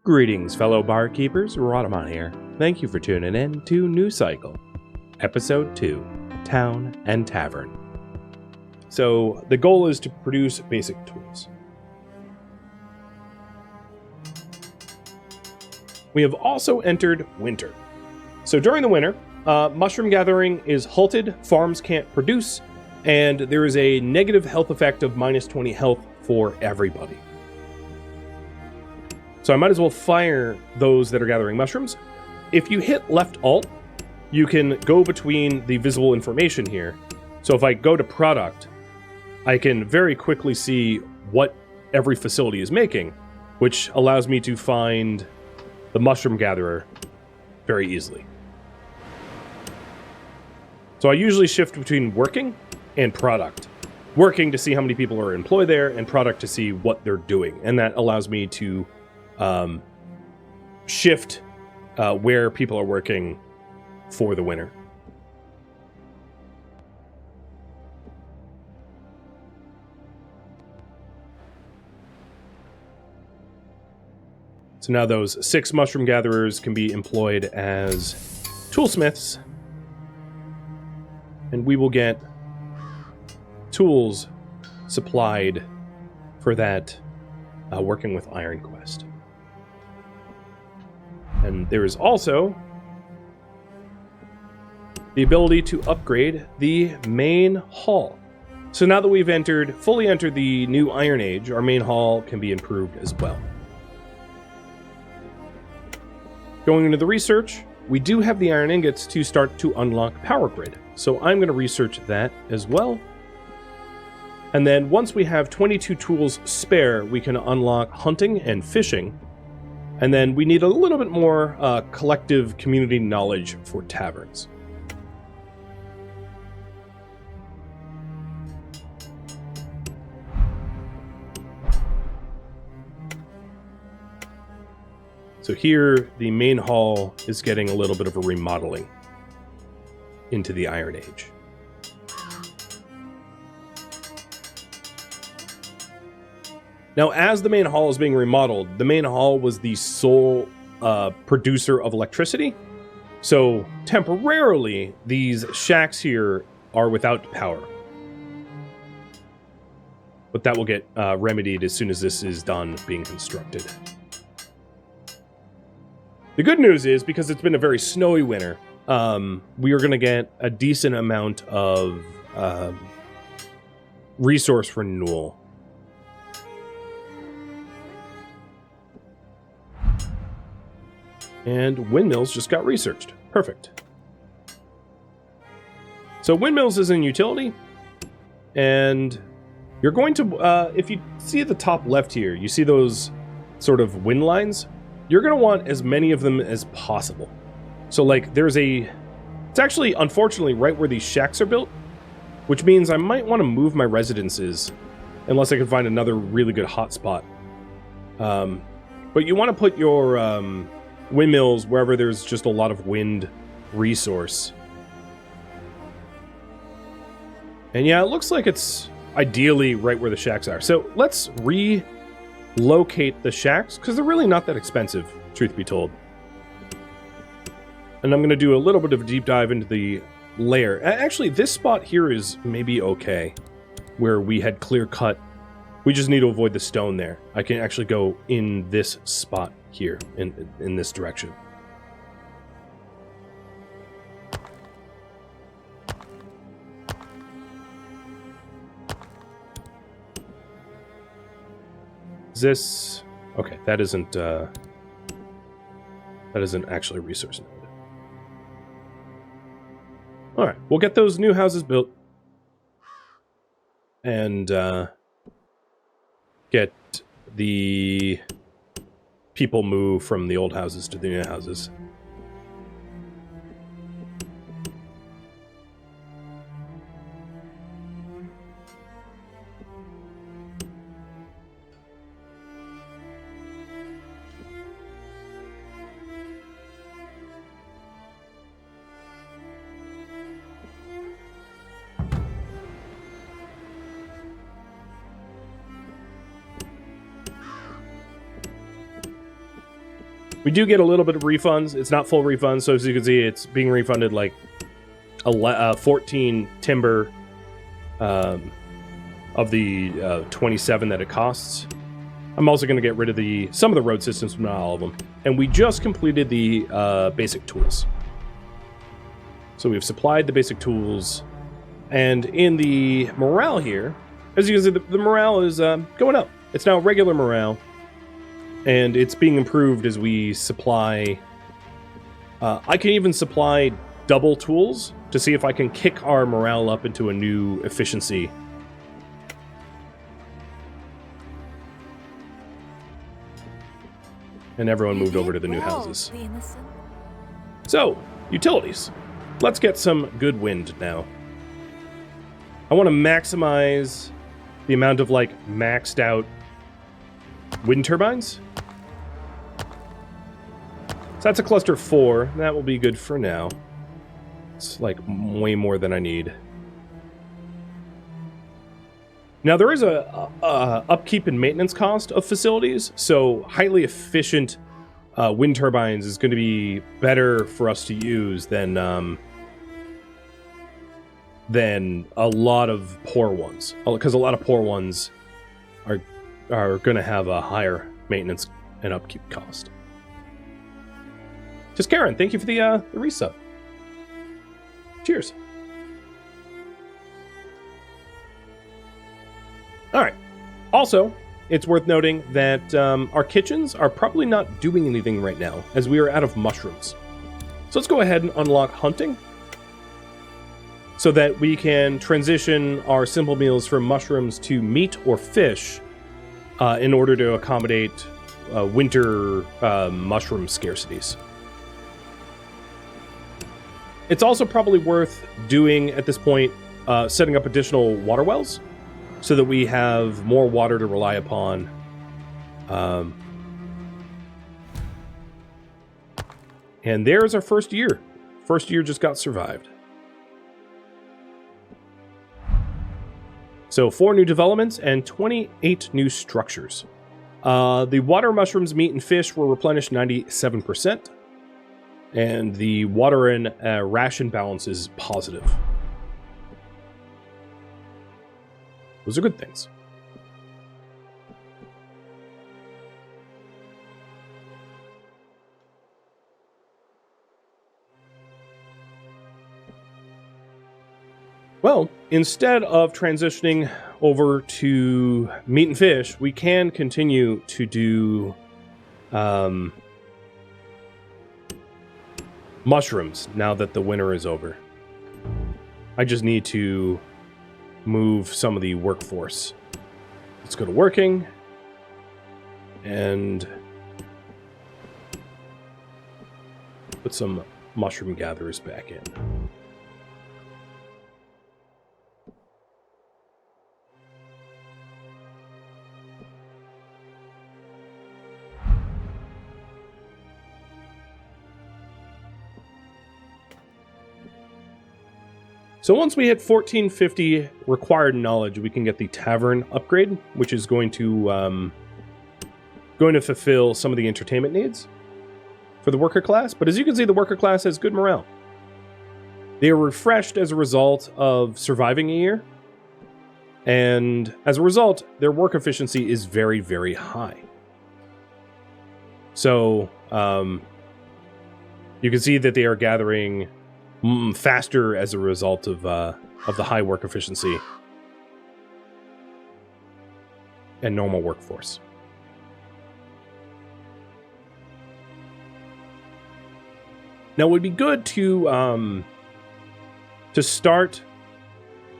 Greetings, fellow barkeepers. Rhadamant here. Thank you for tuning in to New Cycle, Episode 2, Town and Tavern. So, the goal is to produce basic tools. We have also entered winter. So during the winter, mushroom gathering is halted, farms can't produce, and there is a negative health effect of minus 20 health for everybody. So I might as well fire those that are gathering mushrooms. If you hit left alt, you can go between the visible information here. So if I go to product, I can very quickly see what every facility is making, which allows me to find the mushroom gatherer very easily. So I usually shift between working and product. Working to see how many people are employed there, and product to see what they're doing. And that allows me to shift where people are working for the winter. So now those 6 mushroom gatherers can be employed as toolsmiths, and we will get tools supplied for that working with Iron Quest. And there is also the ability to upgrade the main hall. So now that we've fully entered the new Iron Age, our main hall can be improved as well. Going into the research, we do have the iron ingots to start to unlock Power Grid. So I'm going to research that as well. And then once we have 22 tools spare, we can unlock hunting and fishing. And then we need a little bit more collective community knowledge for taverns. So here, the main hall is getting a little bit of a remodeling into the Iron Age. Now, as the main hall is being remodeled, the main hall was the sole producer of electricity. So temporarily, these shacks here are without power. But that will get remedied as soon as this is done being constructed. The good news is, because it's been a very snowy winter, we are going to get a decent amount of resource renewal. And windmills just got researched. Perfect. So windmills is in utility. And you're going to, if you see at the top left here, you see those sort of wind lines. You're going to want as many of them as possible. So like it's actually unfortunately right where these shacks are built, which means I might want to move my residences unless I can find another really good hotspot. But you want to put your windmills wherever there's just a lot of wind resource. And yeah, it looks like it's ideally right where the shacks are. So let's relocate the shacks, because they're really not that expensive, truth be told. And I'm going to do a little bit of a deep dive into the layer. Actually, this spot here is maybe okay, where we had clear cut. We just need to avoid the stone there. I can actually go in this spot here, in this direction. Is this... Okay, that isn't actually a resource node. Alright, we'll get those new houses built. And get the people move from the old houses to the new houses. We do get a little bit of refunds. It's not full refunds, so as you can see, it's being refunded like 14 timber of the 27 that it costs. I'm also going to get rid of some of the road systems, but not all of them. And we just completed the basic tools. So we've supplied the basic tools. And in the morale here, as you can see, the morale is going up. It's now regular morale. And it's being improved as we supply... I can even supply double tools to see if I can kick our morale up into a new efficiency. And everyone moved over to the new houses. So, utilities. Let's get some good wind now. I want to maximize the amount of, like, maxed out wind turbines. So that's a cluster of 4. That will be good for now. It's, like, way more than I need. Now, there is a upkeep and maintenance cost of facilities, so highly efficient wind turbines is going to be better for us to use than a lot of poor ones, because a lot of poor ones are going to have a higher maintenance and upkeep cost. Just Karen, thank you for the resub. Cheers. All right. Also, it's worth noting that our kitchens are probably not doing anything right now, as we are out of mushrooms. So let's go ahead and unlock hunting, so that we can transition our simple meals from mushrooms to meat or fish in order to accommodate winter mushroom scarcities. It's also probably worth doing, at this point, setting up additional water wells, so that we have more water to rely upon. And there's our first year. First year just got survived. So 4 new developments and 28 new structures. The water mushrooms, meat, and fish were replenished 97%. And the water and ration balance is positive. Those are good things. Well, instead of transitioning over to meat and fish, we can continue to do mushrooms now that the winter is over. I just need to move some of the workforce. Let's go to working and put some mushroom gatherers back in. So once we hit 1450 required knowledge, we can get the Tavern upgrade, which is going to fulfill some of the entertainment needs for the worker class. But as you can see, the worker class has good morale. They are refreshed as a result of surviving a year. And as a result, their work efficiency is very, very high. So you can see that they are gathering faster as a result of the high work efficiency and normal workforce. Now, it would be good to start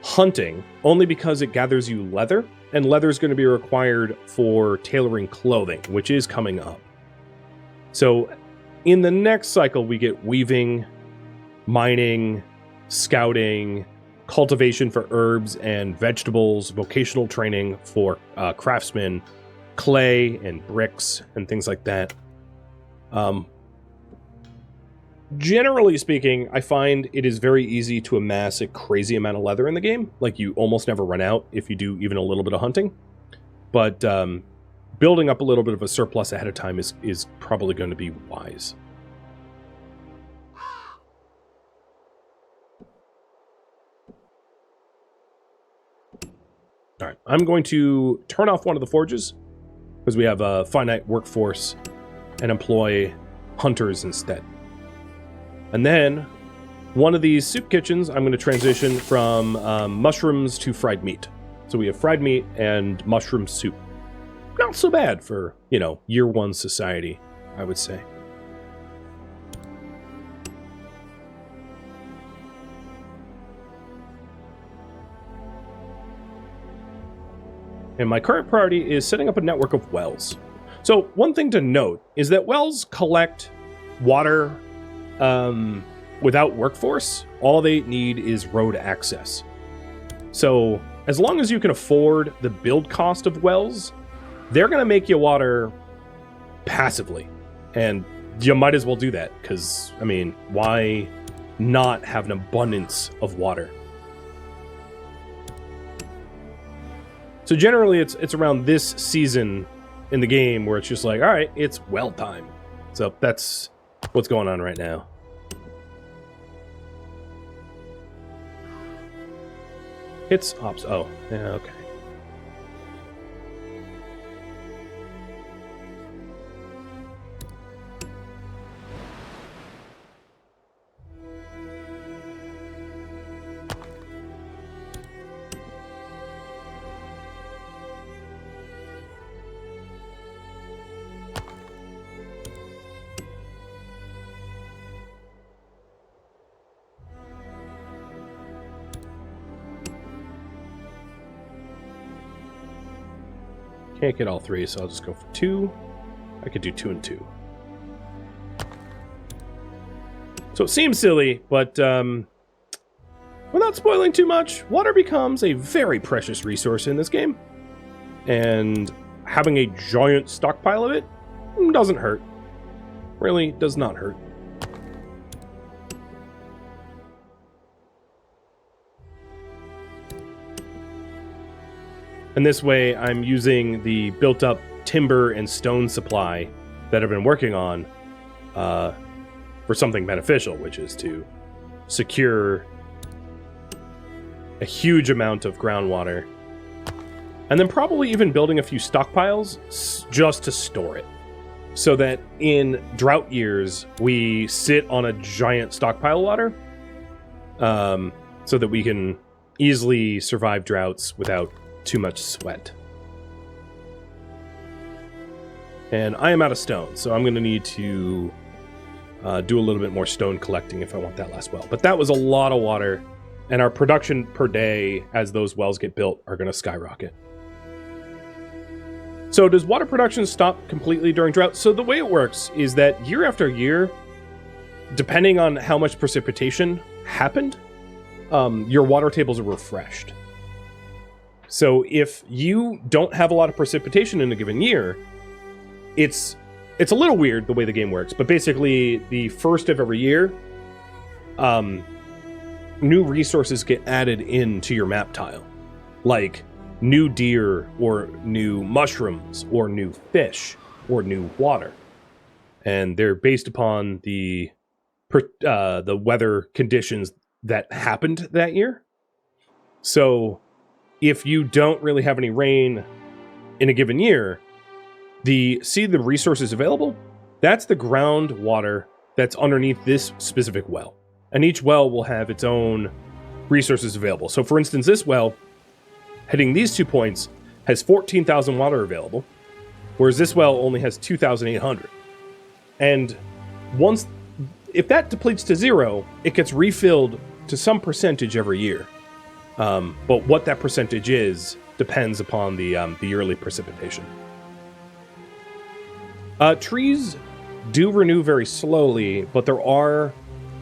hunting, only because it gathers you leather, and leather is going to be required for tailoring clothing, which is coming up. So in the next cycle, we get weaving, mining, scouting, cultivation for herbs and vegetables, vocational training for craftsmen, clay and bricks and things like that. Generally speaking, I find it is very easy to amass a crazy amount of leather in the game. Like, you almost never run out if you do even a little bit of hunting. But building up a little bit of a surplus ahead of time is probably going to be wise. All right, I'm going to turn off one of the forges because we have a finite workforce and employ hunters instead. And then one of these soup kitchens, I'm going to transition from mushrooms to fried meat. So we have fried meat and mushroom soup. Not so bad for, you know, year one society, I would say. And my current priority is setting up a network of wells. So one thing to note is that wells collect water without workforce. All they need is road access. So as long as you can afford the build cost of wells, they're going to make you water passively. And you might as well do that because, I mean, why not have an abundance of water? So generally, it's around this season in the game where it's just like, all right, it's well time. So that's what's going on right now. Hits ops. Oh, yeah, okay. Can't get all three, so I'll just go for 2. I could do 2 and 2. So it seems silly, but without spoiling too much, water becomes a very precious resource in this game. And having a giant stockpile of it doesn't hurt. Really does not hurt. And this way, I'm using the built-up timber and stone supply that I've been working on for something beneficial, which is to secure a huge amount of groundwater. And then probably even building a few stockpiles just to store it. So that in drought years, we sit on a giant stockpile of water so that we can easily survive droughts without too much sweat. And I am out of stone, so I'm going to need to do a little bit more stone collecting if I want that last well. But that was a lot of water, and our production per day as those wells get built are going to skyrocket. So does water production stop completely during drought? So the way it works is that year after year, depending on how much precipitation happened, your water tables are refreshed. So if you don't have a lot of precipitation in a given year, it's a little weird the way the game works, but basically the first of every year, new resources get added into your map tile, like new deer or new mushrooms or new fish or new water. And they're based upon the weather conditions that happened that year. So if you don't really have any rain in a given year, the resources available, that's the groundwater that's underneath this specific well. And each well will have its own resources available. So for instance, this well, hitting these 2 points, has 14,000 water available, whereas this well only has 2,800. And if that depletes to 0, it gets refilled to some percentage every year. But what that percentage is depends upon the yearly precipitation. Trees do renew very slowly, but there are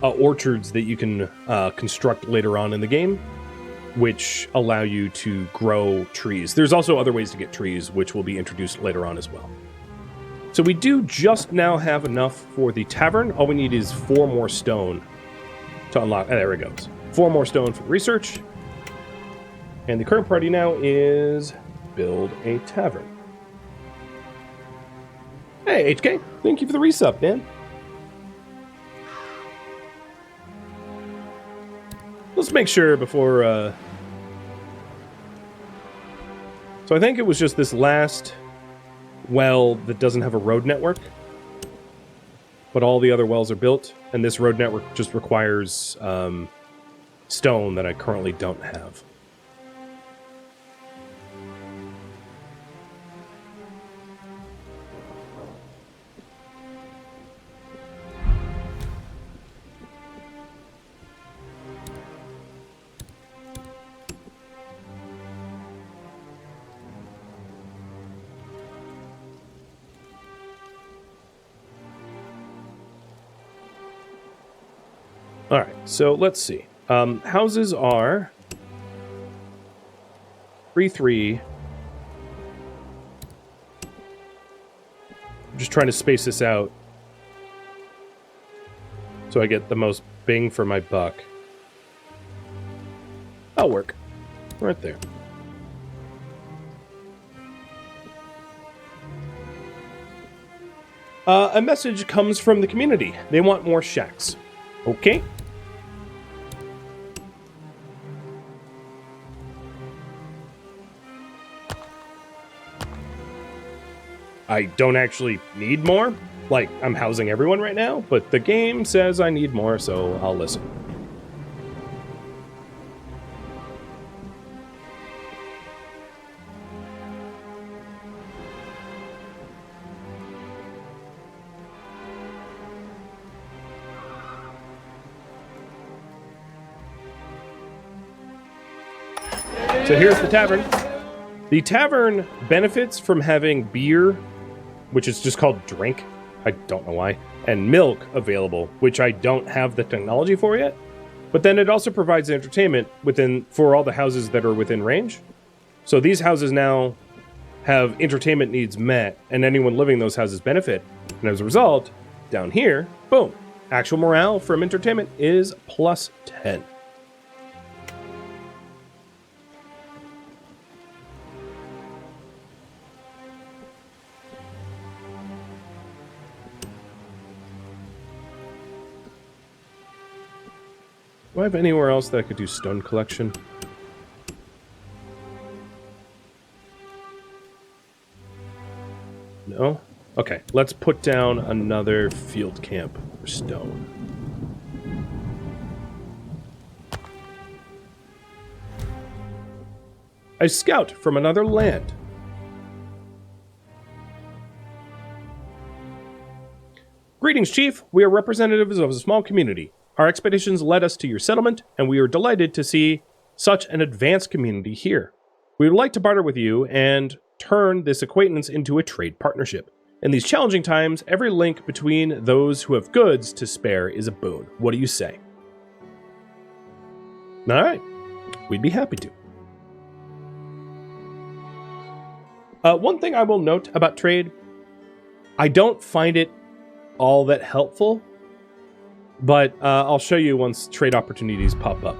orchards that you can construct later on in the game, which allow you to grow trees. There's also other ways to get trees, which will be introduced later on as well. So we do just now have enough for the tavern. All we need is 4 more stone to unlock. There it goes. 4 more stone for research. And the current priority now is build a tavern. Hey, HK. Thank you for the resub, man. Let's make sure before... So I think it was just this last well that doesn't have a road network. But all the other wells are built, and this road network just requires stone that I currently don't have. All right, so let's see. Houses are 3-3. I'm just trying to space this out so I get the most bang for my buck. That'll work. Right there. A message comes from the community. They want more shacks. Okay. I don't actually need more. Like, I'm housing everyone right now, but the game says I need more, so I'll listen. So here's the tavern. The tavern benefits from having beer, which is just called drink, I don't know why, and milk available, which I don't have the technology for yet. But then it also provides entertainment for all the houses that are within range. So these houses now have entertainment needs met, and anyone living in those houses benefit. And as a result, down here, boom, actual morale from entertainment is plus 10. Do I have anywhere else that I could do stone collection? No? Okay, let's put down another field camp for stone. A scout from another land. Greetings, Chief. We are representatives of a small community. Our expeditions led us to your settlement, and we are delighted to see such an advanced community here. We would like to barter with you and turn this acquaintance into a trade partnership. In these challenging times, every link between those who have goods to spare is a boon. What do you say? All right. We'd be happy to. One thing I will note about trade, I don't find it all that helpful, but I'll show you once trade opportunities pop up.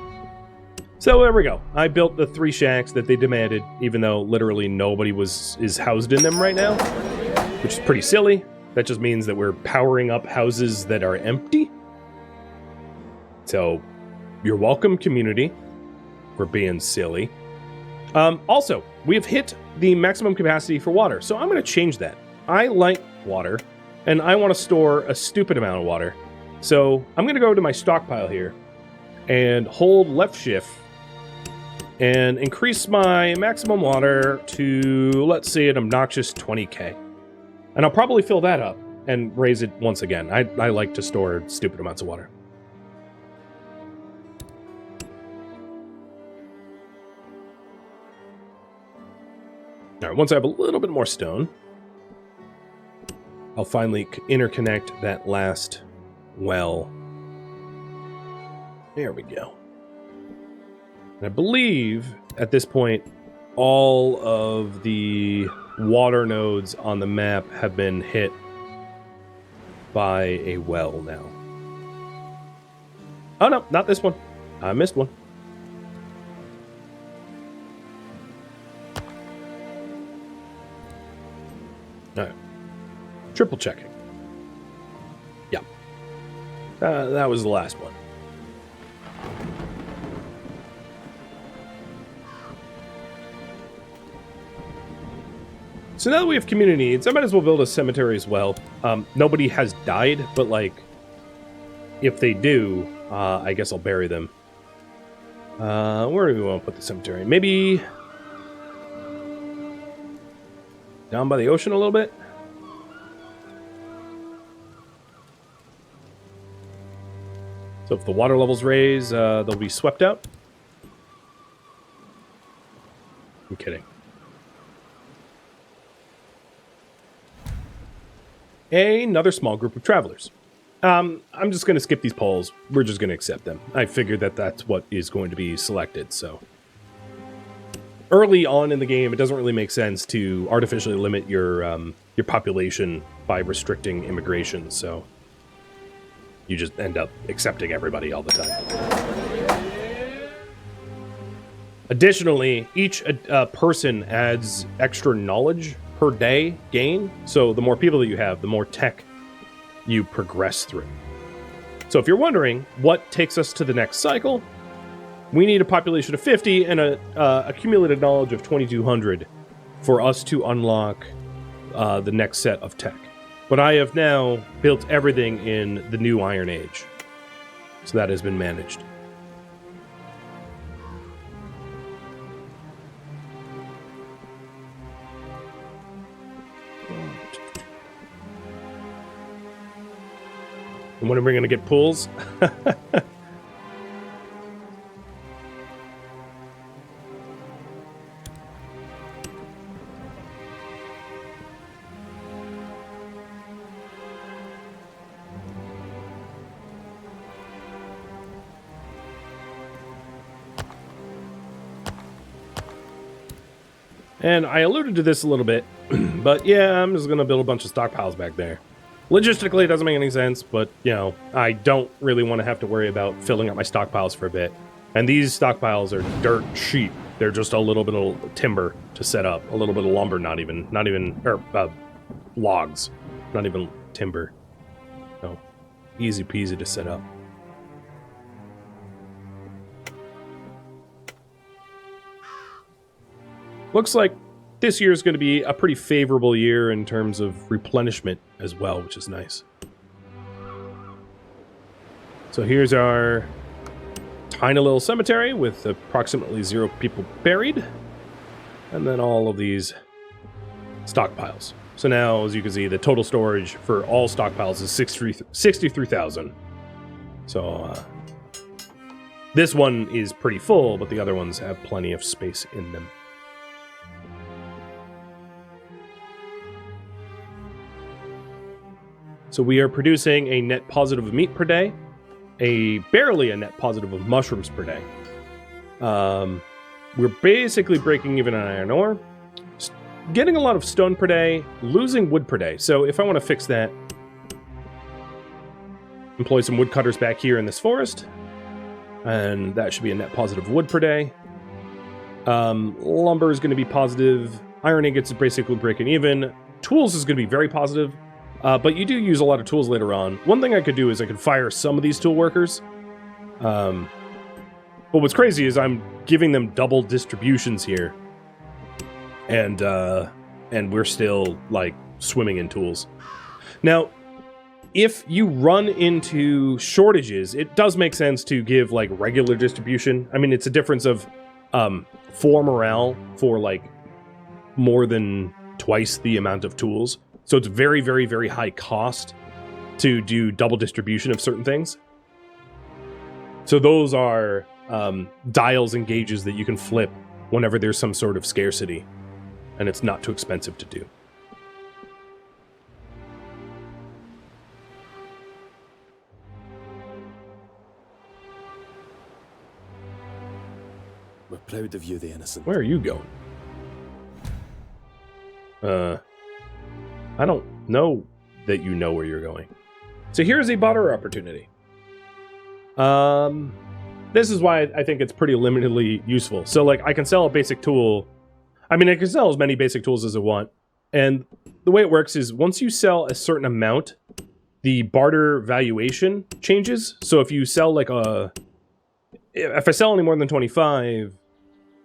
So there we go. I built the 3 shacks that they demanded, even though literally nobody is housed in them right now, which is pretty silly. That just means that we're powering up houses that are empty. So you're welcome, community, for being silly. Also, we have hit the maximum capacity for water, so I'm going to change that. I like water, and I want to store a stupid amount of water. So I'm going to go to my stockpile here and hold left shift and increase my maximum water to, let's say, an obnoxious 20k. And I'll probably fill that up and raise it once again. I like to store stupid amounts of water. All right, once I have a little bit more stone, I'll finally interconnect that last well. There we go. And I believe at this point, all of the water nodes on the map have been hit by a well now. Oh no, not this one. I missed one. All right. Triple checking. Yeah. That was the last one. So now that we have community needs, I might as well build a cemetery as well. Nobody has died, but like, if they do, I guess I'll bury them. Where do we want to put the cemetery? Maybe down by the ocean a little bit? So if the water levels raise, they'll be swept out. I'm kidding. Another small group of travelers. I'm just going to skip these polls. We're just going to accept them. I figured that that's what is going to be selected, so. Early on in the game, it doesn't really make sense to artificially limit your population by restricting immigration, so you just end up accepting everybody all the time. Additionally, each person adds extra knowledge per day gain, so the more people that you have, the more tech you progress through. So if you're wondering what takes us to the next cycle, we need a population of 50 and a accumulated knowledge of 2200 for us to unlock the next set of tech. But I have now built everything in the new Iron Age, so that has been managed. And when are we going to get pools? And I alluded to this a little bit, but yeah, I'm just going to build a bunch of stockpiles back there. Logistically, it doesn't make any sense, but, you know, I don't really want to have to worry about filling up my stockpiles for a bit. And these stockpiles are dirt cheap. They're just a little bit of timber to set up, a little bit of lumber, not even logs, not even timber. So, easy peasy to set up. Looks like this year is going to be a pretty favorable year in terms of replenishment as well, which is nice. So here's our tiny little cemetery with approximately 0 people buried. And then all of these stockpiles. So now, as you can see, the total storage for all stockpiles is 63,000. So this one is pretty full, but the other ones have plenty of space in them. So we are producing a net positive of meat per day, barely a net positive of mushrooms per day. We're basically breaking even on iron ore, getting a lot of stone per day, losing wood per day. So if I want to fix that, employ some woodcutters back here in this forest, and that should be a net positive wood per day. Lumber is going to be positive. Iron ingots is basically breaking even. Tools is going to be very positive. But you do use a lot of tools later on. One thing I could do is I could fire some of these tool workers. But what's crazy is I'm giving them double distributions here. And we're still, like, swimming in tools. Now, if you run into shortages, it does make sense to give, like, regular distribution. I mean, it's a difference of 4 morale for, like, more than twice the amount of tools. So it's very, very, very high cost to do double distribution of certain things. So those are dials and gauges that you can flip whenever there's some sort of scarcity. And it's not too expensive to do. We're proud of you, the innocent. Where are you going? I don't know that you know where you're going. So here's a barter opportunity. This is why I think it's pretty limitedly useful. So, like, I can sell a basic tool. I mean, I can sell as many basic tools as I want. And the way it works is once you sell a certain amount, the barter valuation changes. So if you sell like if I sell any more than 25,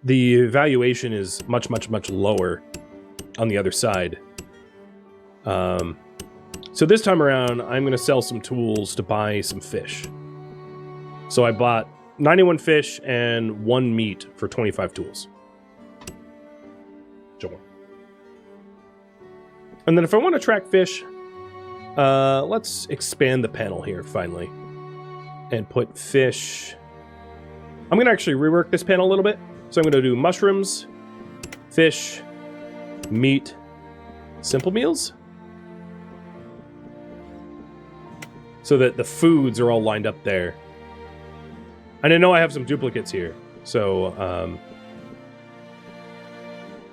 the valuation is much, much, much lower on the other side. So this time around, I'm going to sell some tools to buy some fish. So I bought 91 fish and 1 meat for 25 tools. Sure. And then if I want to track fish, let's expand the panel here finally and put fish. I'm going to actually rework this panel a little bit. So I'm going to do mushrooms, fish, meat, simple meals. So that the foods are all lined up there. And I know I have some duplicates here. So,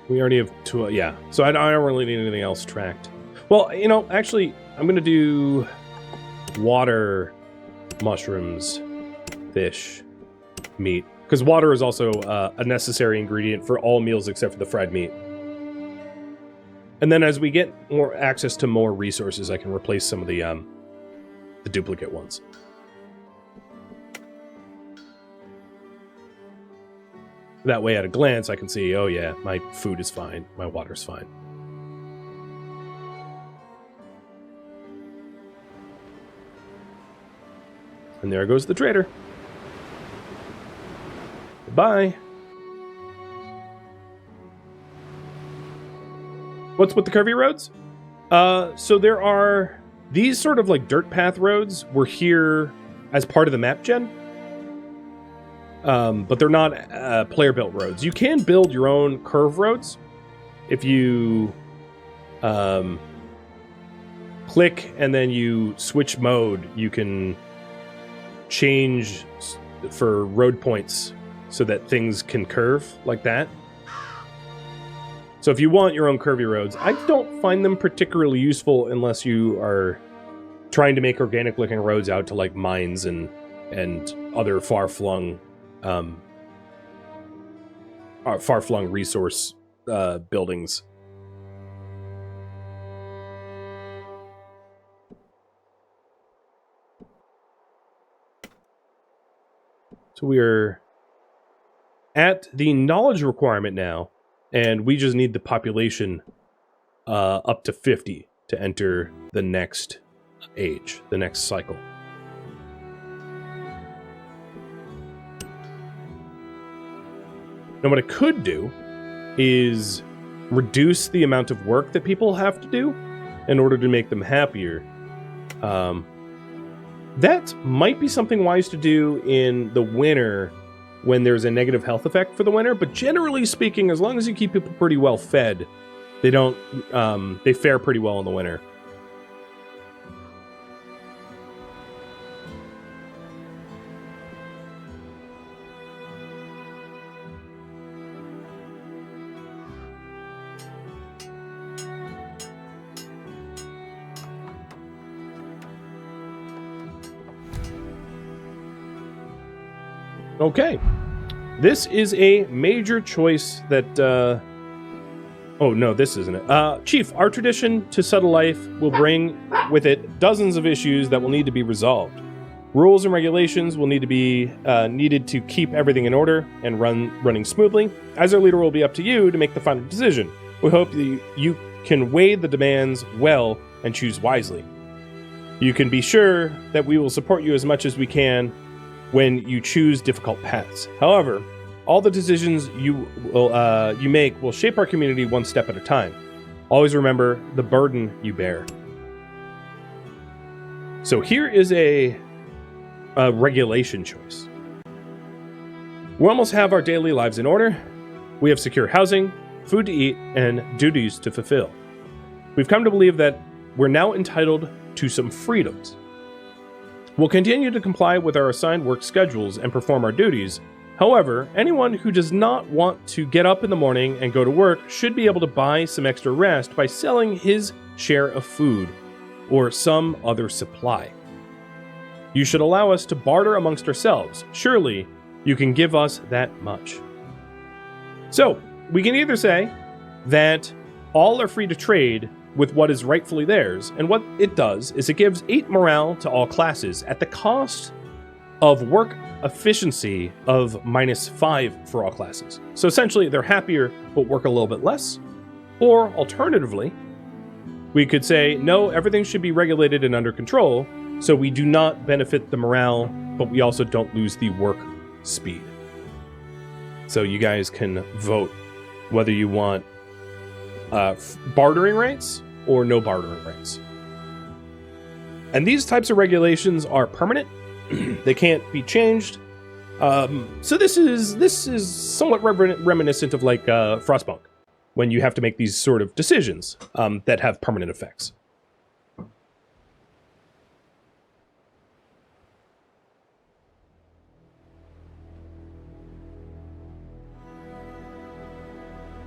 we already have 2, yeah. So I don't really need anything else tracked. Well, you know, actually, I'm going to do water, mushrooms, fish, meat. Because water is also a necessary ingredient for all meals except for the fried meat. And then as we get more access to more resources, I can replace some of the duplicate ones. That way, at a glance, I can see, oh yeah, my food is fine, my water's fine. And there goes the trader. Goodbye. What's with the curvy roads? So there are these sort of like dirt path roads were here as part of the map gen. But they're not player-built roads. You can build your own curve roads. If you click and then you switch mode, you can change for road points so that things can curve like that. So if you want your own curvy roads, I don't find them particularly useful unless you are trying to make organic-looking roads out to like mines and other far-flung resource buildings. So we're at the knowledge requirement now, and we just need the population up to 50 to enter the next age, the next cycle. Now what I could do is reduce the amount of work that people have to do in order to make them happier. That might be something wise to do in the winter when there's a negative health effect for the winter, but generally speaking, as long as you keep people pretty well fed, they fare pretty well in the winter. Okay, this is a major choice that, oh no, this isn't it. Chief, our tradition to settle life will bring with it dozens of issues that will need to be resolved. Rules and regulations will need to be needed to keep everything in order and running smoothly. As our leader, will be up to you to make the final decision. We hope that you can weigh the demands well and choose wisely. You can be sure that we will support you as much as we can when you choose difficult paths. However, all the decisions you make will shape our community one step at a time. Always remember the burden you bear. So here is a regulation choice. We almost have our daily lives in order. We have secure housing, food to eat, and duties to fulfill. We've come to believe that we're now entitled to some freedoms. We'll continue to comply with our assigned work schedules and perform our duties. However, anyone who does not want to get up in the morning and go to work should be able to buy some extra rest by selling his share of food or some other supply. You should allow us to barter amongst ourselves. Surely, you can give us that much. So, we can either say that all are free to trade with what is rightfully theirs. And what it does is it gives 8 morale to all classes at the cost of work efficiency of -5 for all classes. So essentially, they're happier but work a little bit less. Or alternatively, we could say, no, everything should be regulated and under control, so we do not benefit the morale, but we also don't lose the work speed. So you guys can vote whether you want bartering rights or no bartering rights. And these types of regulations are permanent. They can't be changed. So this is somewhat reminiscent of like Frostpunk, when you have to make these sort of decisions that have permanent effects.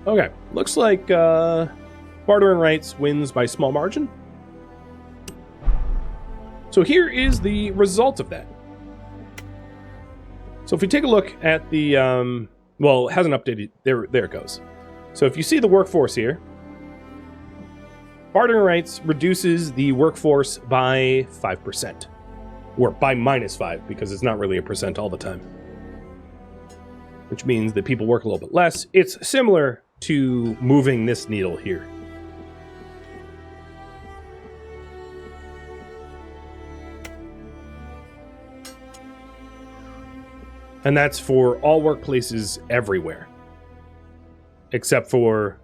Okay, looks like bartering rights wins by small margin. So here is the result of that. So if we take a look at the, well, it hasn't updated, there it goes. So if you see the workforce here, bartering rights reduces the workforce by 5%. Or by -5, because it's not really a percent all the time. Which means that people work a little bit less. It's similar to moving this needle here. And that's for all workplaces everywhere. Except for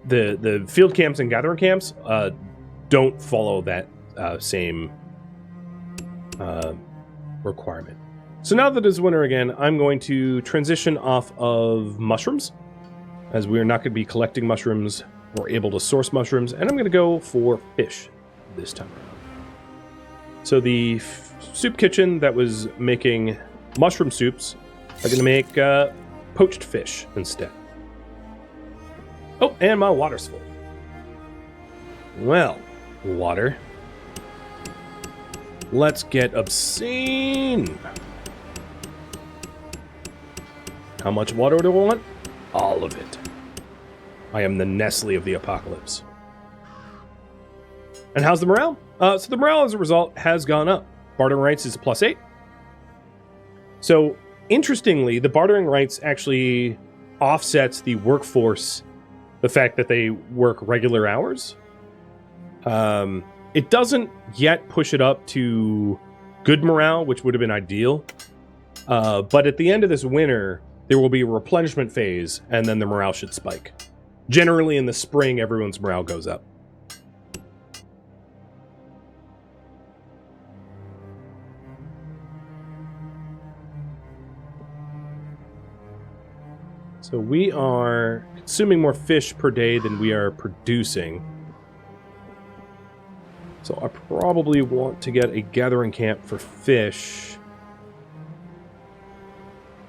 the field camps and gathering camps don't follow that same requirement. So now that it's winter again, I'm going to transition off of mushrooms, as we are not going to be collecting mushrooms or able to source mushrooms, and I'm going to go for fish this time around. So the soup kitchen that was making mushroom soups are going to make poached fish instead. Oh, and my water's full. Well, water. Let's get obscene. How much water do I want? All of it. I am the Nestle of the apocalypse. And how's the morale? So the morale as a result has gone up. Bartering rights is +8. So interestingly, the bartering rights actually offsets the workforce, the fact that they work regular hours. It doesn't yet push it up to good morale, which would have been ideal. But at the end of this winter, there will be a replenishment phase, and then the morale should spike. Generally, in the spring, everyone's morale goes up. So we are consuming more fish per day than we are producing. So I probably want to get a gathering camp for fish.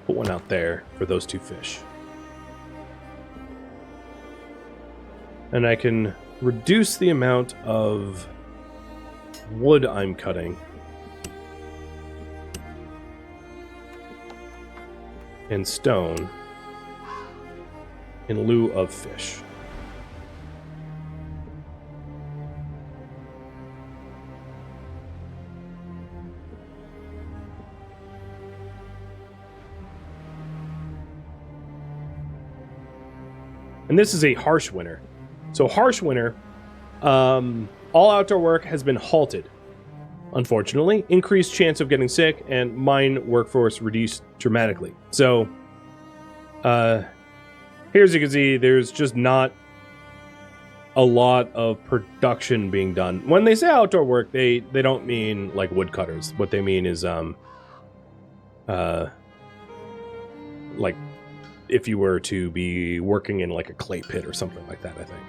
Put one out there for those 2 fish. And I can reduce the amount of wood I'm cutting. And stone. In lieu of fish. And this is a harsh winter. So harsh winter, all outdoor work has been halted. Unfortunately, increased chance of getting sick and mine workforce reduced dramatically. So, here, as you can see, there's just not a lot of production being done. When they say outdoor work, they don't mean like woodcutters. What they mean is like if you were to be working in like a clay pit or something like that, I think.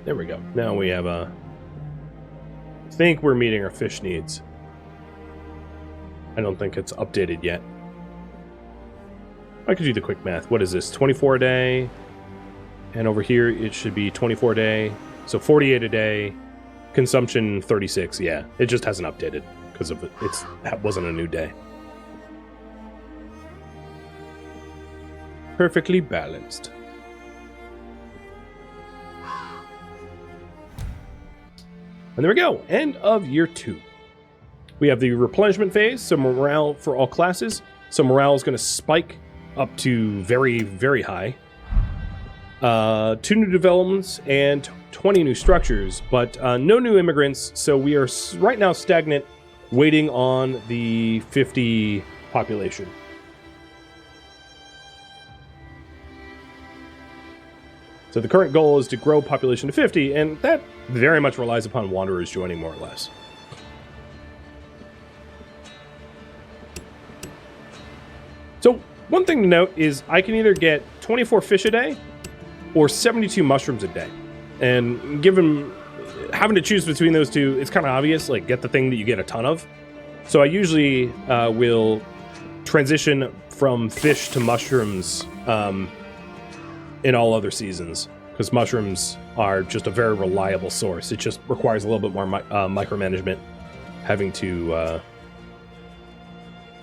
There we go. Now we have a... I think we're meeting our fish needs. I don't think it's updated yet. I could do the quick math. What is this? 24 a day. And over here, it should be 24 a day. So 48 a day. Consumption 36. Yeah, it just hasn't updated because of that wasn't a new day. Perfectly balanced. And there we go. End of year 2. We have the replenishment phase, so morale for all classes. So morale is going to spike up to very, very high. 2 new developments and 20 new structures, but no new immigrants. So we are right now stagnant, waiting on the 50 population. So the current goal is to grow population to 50, and that very much relies upon wanderers joining more or less. So one thing to note is I can either get 24 fish a day or 72 mushrooms a day. And given having to choose between those two, it's kind of obvious, like get the thing that you get a ton of. So I usually will transition from fish to mushrooms in all other seasons, because mushrooms are just a very reliable source. It just requires a little bit more micromanagement, having to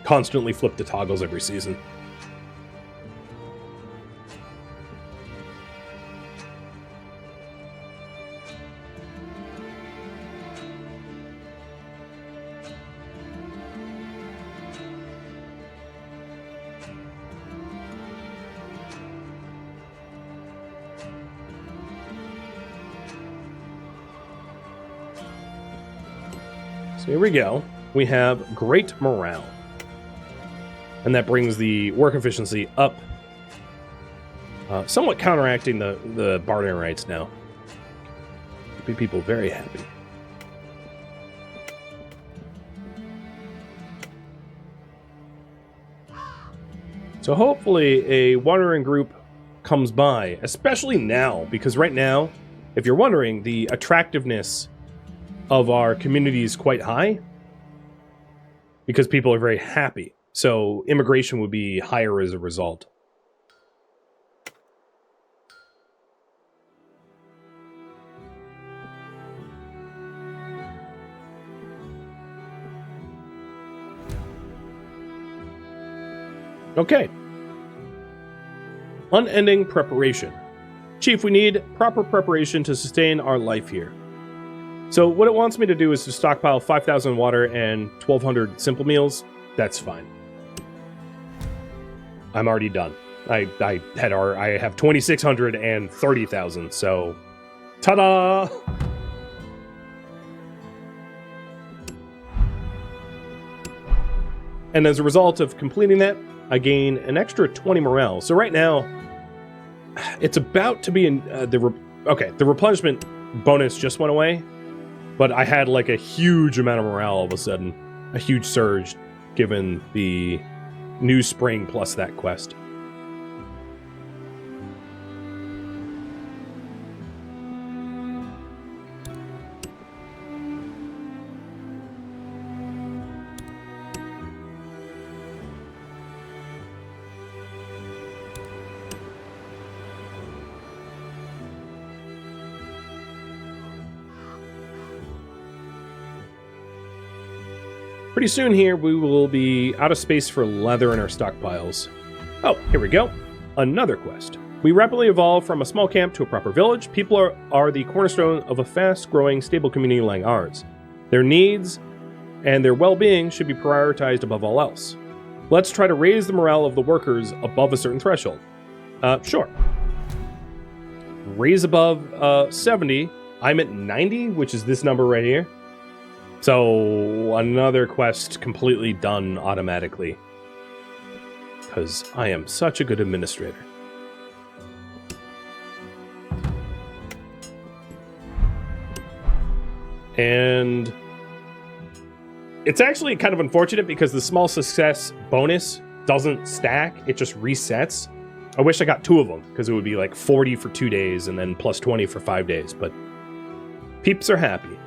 constantly flip the toggles every season. So here we go. We have great morale. And that brings the work efficiency up. Somewhat counteracting the bartering rights now. Keeping people very happy. So hopefully a wandering group comes by, especially now, because right now, if you're wondering, the attractiveness of our community is quite high because people are very happy. So immigration would be higher as a result. Okay. Unending preparation. Chief, we need proper preparation to sustain our life here. So what it wants me to do is to stockpile 5,000 water and 1,200 simple meals. That's fine. I'm already done. I have 2,600 and 30,000. So, ta-da! And as a result of completing that, I gain an extra 20 morale. So right now, it's about to be in the replenishment bonus just went away. But I had like a huge amount of morale all of a sudden. A huge surge given the new spring plus that quest. Pretty soon here, we will be out of space for leather in our stockpiles. Oh, here we go. Another quest. We rapidly evolve from a small camp to a proper village. People are the cornerstone of a fast-growing, stable community like ours. Their needs and their well-being should be prioritized above all else. Let's try to raise the morale of the workers above a certain threshold. Sure. Raise above 70. I'm at 90, which is this number right here. So, another quest completely done automatically. Because I am such a good administrator. And it's actually kind of unfortunate because the small success bonus doesn't stack, it just resets. I wish I got 2 of them, because it would be like 40 for 2 days and then plus 20 for 5 days, but Peeps are happy.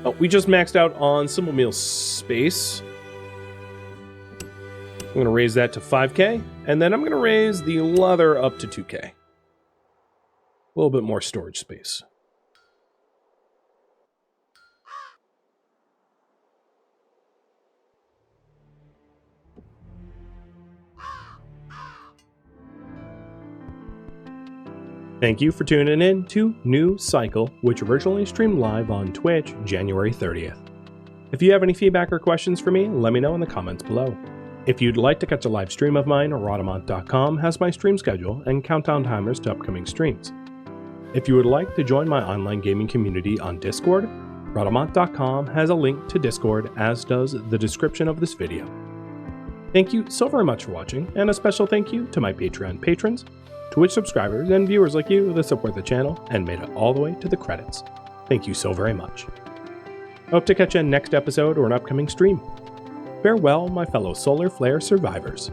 Oh, we just maxed out on simple meal space. I'm going to raise that to 5K, and then I'm going to raise the leather up to 2K. A little bit more storage space. Thank you for tuning in to New Cycle, which originally streamed live on Twitch January 30th. If you have any feedback or questions for me, let me know in the comments below. If you'd like to catch a live stream of mine, Rhadamant.com has my stream schedule and countdown timers to upcoming streams. If you would like to join my online gaming community on Discord, Rhadamant.com has a link to Discord, as does the description of this video. Thank you so very much for watching, and a special thank you to my Patreon patrons, Twitch subscribers, and viewers like you that support the channel and made it all the way to the credits. Thank you so very much. I hope to catch you in next episode or an upcoming stream. Farewell, my fellow Solar Flare survivors.